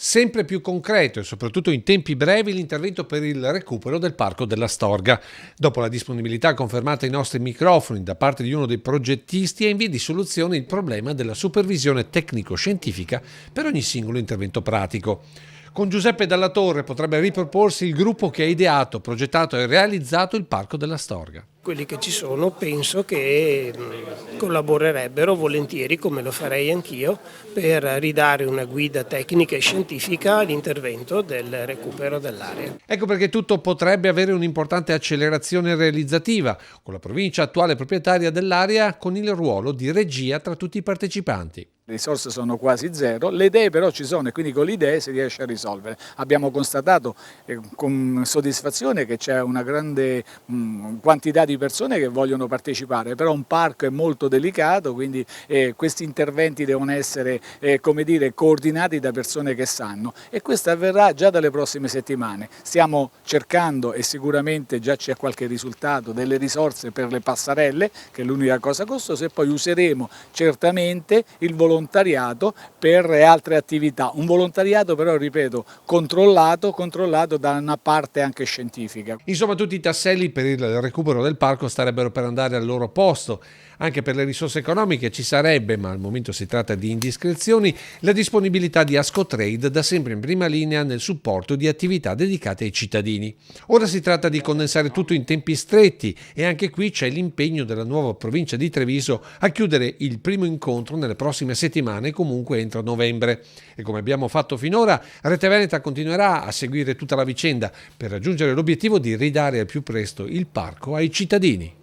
Sempre più concreto e soprattutto in tempi brevi l'intervento per il recupero del Parco della Storga. Dopo la disponibilità confermata ai nostri microfoni da parte di uno dei progettisti, è in via di soluzione il problema della supervisione tecnico-scientifica per ogni singolo intervento pratico. Con Giuseppe Dalla Torre potrebbe riproporsi il gruppo che ha ideato, progettato e realizzato il Parco della Storga. Quelli che ci sono penso che collaborerebbero volentieri, come lo farei anch'io, per ridare una guida tecnica e scientifica all'intervento del recupero dell'area. Ecco perché tutto potrebbe avere un'importante accelerazione realizzativa, con la provincia attuale proprietaria dell'area con il ruolo di regia tra tutti i partecipanti. Le risorse sono quasi zero, le idee però ci sono e quindi con le idee si riesce a risolvere. Abbiamo constatato con soddisfazione che c'è una grande quantità di persone che vogliono partecipare, però un parco è molto delicato, quindi questi interventi devono essere come dire, coordinati da persone che sanno, e questo avverrà già dalle prossime settimane. Stiamo cercando, e sicuramente già c'è qualche risultato, delle risorse per le passerelle, che è l'unica cosa costosa, e poi useremo certamente il volontariato per altre attività, un volontariato però, ripeto, controllato da una parte anche scientifica. Insomma, tutti i tasselli per il recupero del parco starebbero per andare al loro posto. Anche per le risorse economiche ci sarebbe, ma al momento si tratta di indiscrezioni, la disponibilità di Ascotrade, da sempre in prima linea nel supporto di attività dedicate ai cittadini. Ora si tratta di condensare tutto in tempi stretti e anche qui c'è l'impegno della nuova provincia di Treviso a chiudere il primo incontro nelle prossime settimane, comunque entro novembre. E come abbiamo fatto finora, Rete Veneta continuerà a seguire tutta la vicenda per raggiungere l'obiettivo di ridare al più presto il parco ai cittadini.